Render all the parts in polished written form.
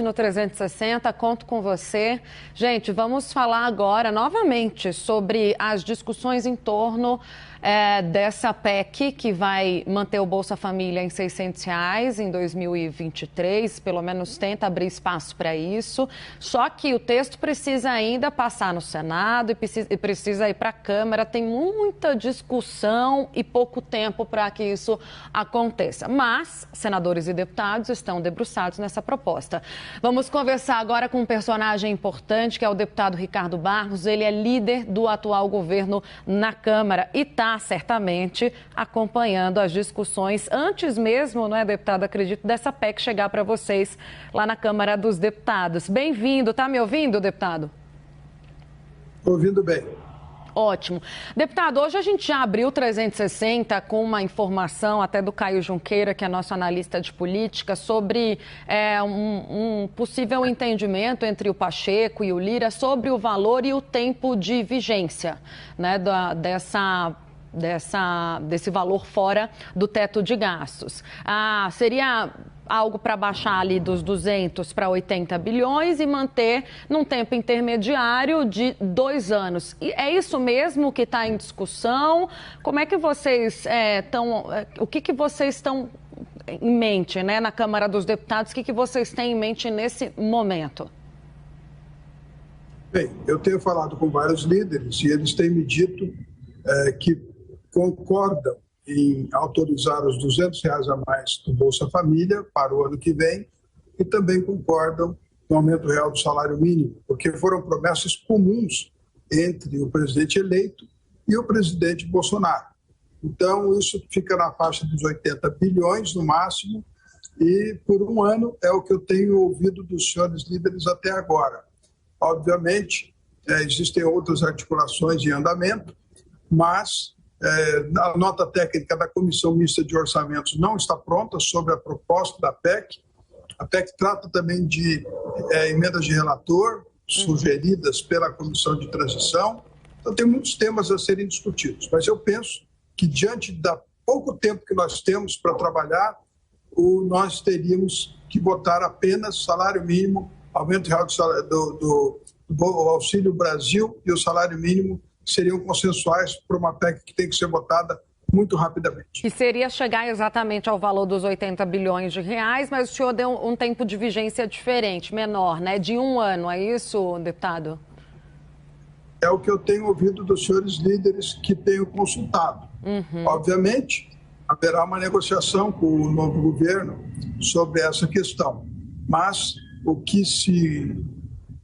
No 360, conto com você. Gente, vamos falar agora novamente sobre as discussões em torno dessa PEC que vai manter o Bolsa Família em R$600 em 2023, pelo menos tenta abrir espaço para isso. Só que o texto precisa ainda passar no Senado e precisa ir para a Câmara. Tem muita discussão e pouco tempo para que isso aconteça. Mas senadores e deputados estão debruçados nessa proposta. Vamos conversar agora com um personagem importante, que é o deputado Ricardo Barros. Ele é líder do atual governo na Câmara e está certamente acompanhando as discussões antes mesmo, não é, deputado? Acredito, dessa PEC chegar para vocês lá na Câmara dos Deputados. Bem-vindo, tá me ouvindo, deputado? Ouvindo bem. Ótimo. Deputado, hoje a gente já abriu 360 com uma informação até do Caio Junqueira, que é nosso analista de política, sobre um possível entendimento entre o Pacheco e o Lira sobre o valor e o tempo de vigência, né, desse valor fora do teto de gastos. Seria algo para baixar ali dos 200 para 80 bilhões e manter num tempo intermediário de 2 anos. E é isso mesmo que está em discussão? Como é que vocês o que vocês estão em mente, né, na Câmara dos Deputados? O que vocês têm em mente nesse momento? Bem, eu tenho falado com vários líderes e eles têm me dito que concordam em autorizar os R$200 a mais do Bolsa Família para o ano que vem e também concordam no aumento real do salário mínimo, porque foram promessas comuns entre o presidente eleito e o presidente Bolsonaro. Então, isso fica na faixa dos 80 bilhões no máximo e por um ano é o que eu tenho ouvido dos senhores líderes até agora. Obviamente, existem outras articulações em andamento, mas a nota técnica da Comissão Mista de Orçamentos não está pronta sobre a proposta da PEC. A PEC trata também de emendas de relator, sugeridas pela Comissão de Transição. Então, tem muitos temas a serem discutidos. Mas eu penso que, diante da pouco tempo que nós temos para trabalhar, nós teríamos que votar apenas salário mínimo, aumento real do Auxílio Brasil e o salário mínimo seriam consensuais para uma PEC que tem que ser votada muito rapidamente. E seria chegar exatamente ao valor dos 80 bilhões de reais, mas o senhor deu um tempo de vigência diferente, menor, né? De 1 ano, é isso, deputado? É o que eu tenho ouvido dos senhores líderes que tenho consultado. Obviamente, haverá uma negociação com o novo governo sobre essa questão, mas o que se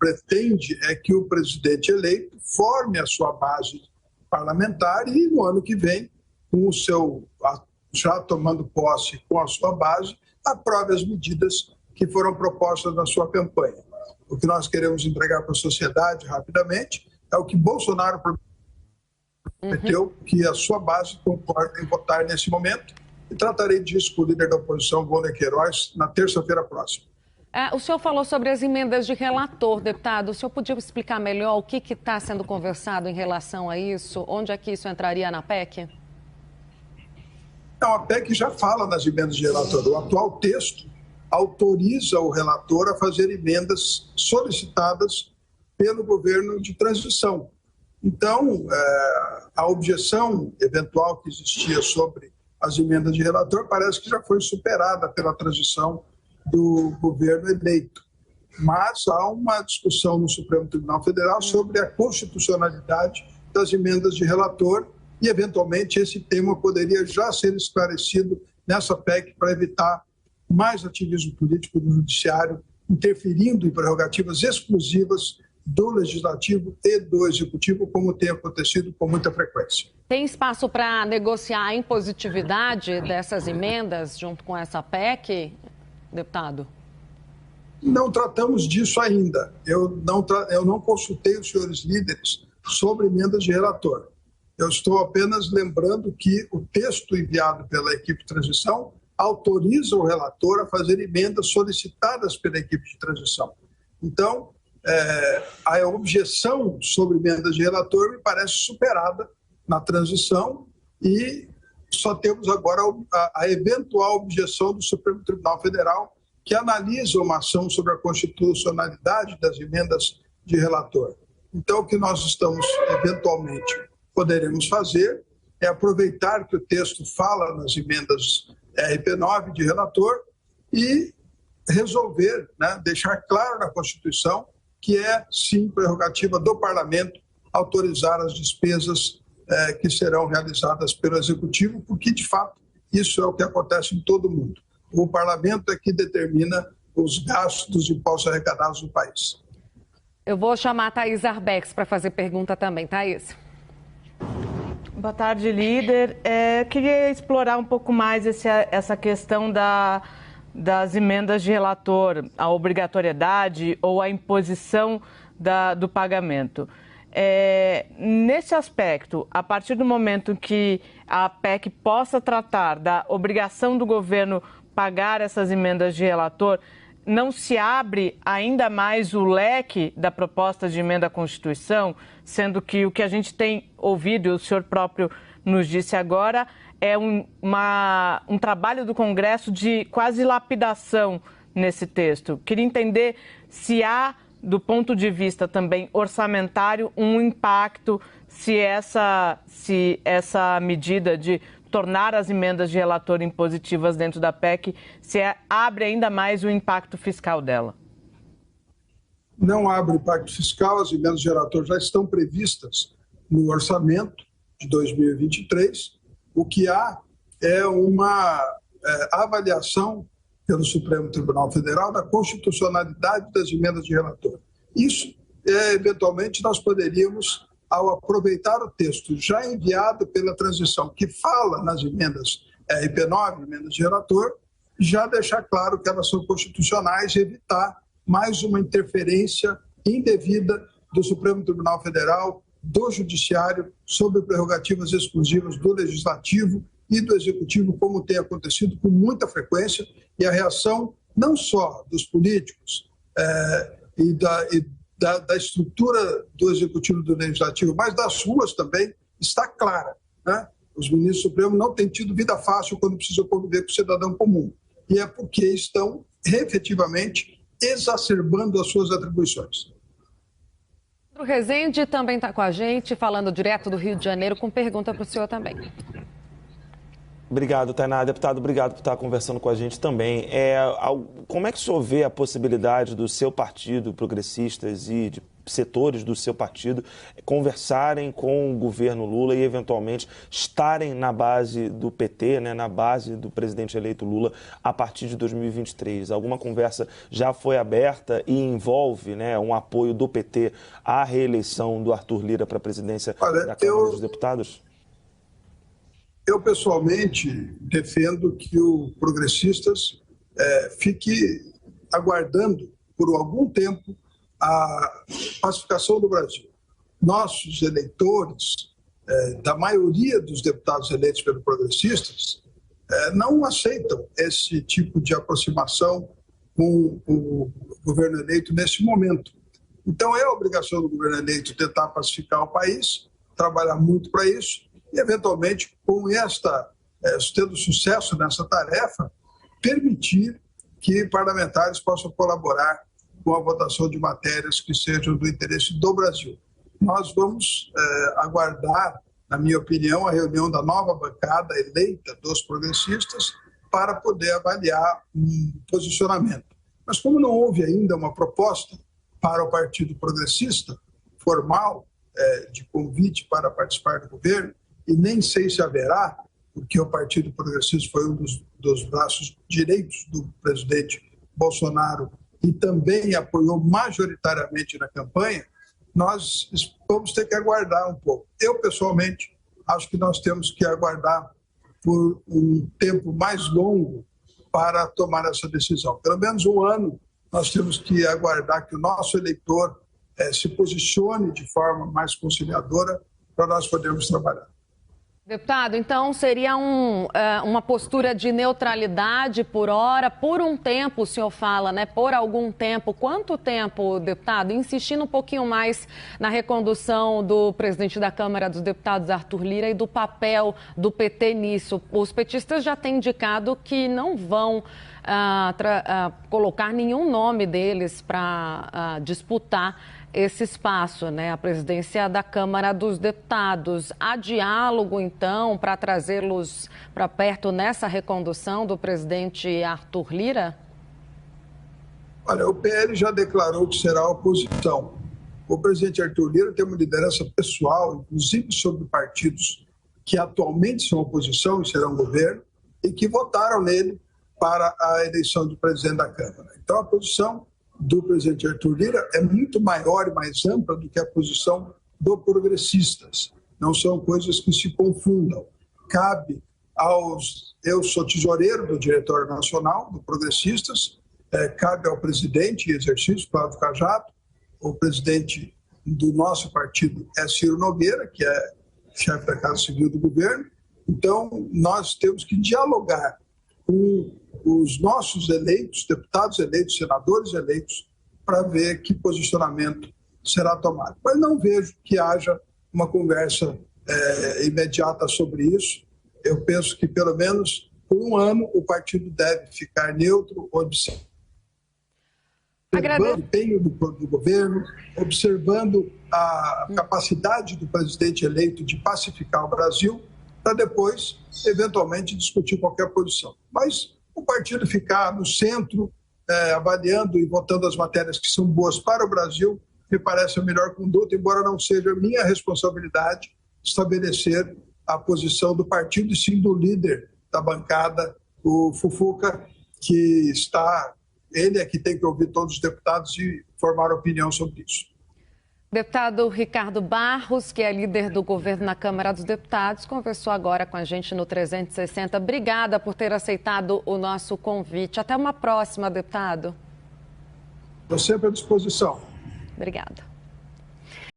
pretende é que o presidente eleito forme a sua base parlamentar e no ano que vem, com o seu, já tomando posse com a sua base, aprove as medidas que foram propostas na sua campanha. O que nós queremos entregar para a sociedade rapidamente é o que Bolsonaro prometeu, que a sua base concorda em votar nesse momento, e tratarei disso com o líder da oposição, Wonder Queiroz, na terça-feira próxima. O senhor falou sobre as emendas de relator, deputado. O senhor podia explicar melhor o que está sendo conversado em relação a isso? Onde é que isso entraria na PEC? Não, a PEC já fala nas emendas de relator. O atual texto autoriza o relator a fazer emendas solicitadas pelo governo de transição. Então, a objeção eventual que existia sobre as emendas de relator parece que já foi superada pela transição do governo eleito. Mas há uma discussão no Supremo Tribunal Federal sobre a constitucionalidade das emendas de relator e, eventualmente, esse tema poderia já ser esclarecido nessa PEC para evitar mais ativismo político do Judiciário, interferindo em prerrogativas exclusivas do Legislativo e do Executivo, como tem acontecido com muita frequência. Tem espaço para negociar a impositividade dessas emendas junto com essa PEC, deputado? Não tratamos disso ainda. Eu não consultei os senhores líderes sobre emendas de relator. Eu estou apenas lembrando que o texto enviado pela equipe de transição autoriza o relator a fazer emendas solicitadas pela equipe de transição. Então, a objeção sobre emendas de relator me parece superada na transição e só temos agora a eventual objeção do Supremo Tribunal Federal, que analisa uma ação sobre a constitucionalidade das emendas de relator. Então, o que nós estamos, eventualmente, poderemos fazer é aproveitar que o texto fala nas emendas RP9 de relator e resolver, né, deixar claro na Constituição que é, sim, prerrogativa do Parlamento autorizar as despesas que serão realizadas pelo Executivo, porque, de fato, isso é o que acontece em todo o mundo. O Parlamento é que determina os gastos dos impostos arrecadados no país. Eu vou chamar a Thaís Arbex para fazer pergunta também. Thaís. Boa tarde, líder. Queria explorar um pouco mais essa questão das emendas de relator, a obrigatoriedade ou a imposição do pagamento. Nesse aspecto, a partir do momento que a PEC possa tratar da obrigação do governo pagar essas emendas de relator, não se abre ainda mais o leque da proposta de emenda à Constituição, sendo que o que a gente tem ouvido, e o senhor próprio nos disse agora, é um trabalho do Congresso de quase lapidação nesse texto. Queria entender se há, do ponto de vista também orçamentário, um impacto, se essa medida de tornar as emendas de relator impositivas dentro da PEC, abre ainda mais o impacto fiscal dela. Não abre impacto fiscal, as emendas de relator já estão previstas no orçamento de 2023. O que há é uma avaliação pelo Supremo Tribunal Federal da constitucionalidade das emendas de relator. Isso, eventualmente, nós poderíamos, ao aproveitar o texto já enviado pela transição, que fala nas emendas RP9, emendas de relator, já deixar claro que elas são constitucionais e evitar mais uma interferência indevida do Supremo Tribunal Federal, do Judiciário, sobre prerrogativas exclusivas do Legislativo e do Executivo, como tem acontecido com muita frequência, e a reação não só dos políticos e da estrutura do Executivo e do Legislativo, mas das ruas também, está clara, né? Os ministros supremos não têm tido vida fácil quando precisam conviver com o cidadão comum. E é porque estão, efetivamente, exacerbando as suas atribuições. O Rezende também está com a gente, falando direto do Rio de Janeiro, com pergunta para o senhor também. Obrigado, Tainá. Deputado, obrigado por estar conversando com a gente também. Como é que o senhor vê a possibilidade do seu partido, progressistas e de setores do seu partido, conversarem com o governo Lula e, eventualmente, estarem na base do PT, né, na base do presidente eleito Lula, a partir de 2023? Alguma conversa já foi aberta e envolve, né, um apoio do PT à reeleição do Arthur Lira para a presidência da Câmara dos Deputados? Eu, pessoalmente, defendo que o Progressistas fique aguardando por algum tempo a pacificação do Brasil. Nossos eleitores, da maioria dos deputados eleitos pelos Progressistas, não aceitam esse tipo de aproximação com o governo eleito nesse momento. Então, é a obrigação do governo eleito tentar pacificar o país, trabalhar muito para isso, e, eventualmente, com tendo sucesso nessa tarefa, permitir que parlamentares possam colaborar com a votação de matérias que sejam do interesse do Brasil. Nós vamos aguardar, na minha opinião, a reunião da nova bancada eleita dos progressistas para poder avaliar um posicionamento. Mas como não houve ainda uma proposta para o Partido Progressista, formal, de convite para participar do governo, e nem sei se haverá, porque o Partido Progressista foi um dos braços direitos do presidente Bolsonaro e também apoiou majoritariamente na campanha, nós vamos ter que aguardar um pouco. Eu, pessoalmente, acho que nós temos que aguardar por um tempo mais longo para tomar essa decisão. Pelo menos um ano, nós temos que aguardar que o nosso eleitor se posicione de forma mais conciliadora para nós podermos trabalhar. Deputado, então seria uma postura de neutralidade por hora, por um tempo, o senhor fala, né? Por algum tempo. Quanto tempo, deputado? Insistindo um pouquinho mais na recondução do presidente da Câmara dos Deputados, Arthur Lira, e do papel do PT nisso. Os petistas já têm indicado que não vão colocar nenhum nome deles para disputar esse espaço, né? A presidência da Câmara dos Deputados. Há diálogo, então, para trazê-los para perto nessa recondução do presidente Arthur Lira? Olha, o PL já declarou que será oposição. O presidente Arthur Lira tem uma liderança pessoal, inclusive sobre partidos que atualmente são oposição e serão governo, e que votaram nele para a eleição de presidente da Câmara. Então, a posição do presidente Arthur Lira é muito maior e mais ampla do que a posição do Progressistas. Não são coisas que se confundam. Cabe aos... Eu sou tesoureiro do Diretório Nacional do Progressistas, cabe ao presidente em exercício, Cláudio Cajado. O presidente do nosso partido é Ciro Nogueira, que é chefe da Casa Civil do governo. Então, nós temos que dialogar com os nossos eleitos, deputados eleitos, senadores eleitos, para ver que posicionamento será tomado. Mas não vejo que haja uma conversa imediata sobre isso. Eu penso que, pelo menos por um ano, o partido deve ficar neutro, observando o empenho do governo, observando a capacidade do presidente eleito de pacificar o Brasil, para depois, eventualmente, discutir qualquer posição. Mas o partido ficar no centro, avaliando e votando as matérias que são boas para o Brasil, me parece a melhor conduta, embora não seja minha responsabilidade estabelecer a posição do partido, e sim do líder da bancada, o Fufuca, que está... Ele é que tem que ouvir todos os deputados e formar opinião sobre isso. Deputado Ricardo Barros, que é líder do governo na Câmara dos Deputados, conversou agora com a gente no 360. Obrigada por ter aceitado o nosso convite. Até uma próxima, deputado. Estou sempre à disposição. Obrigada.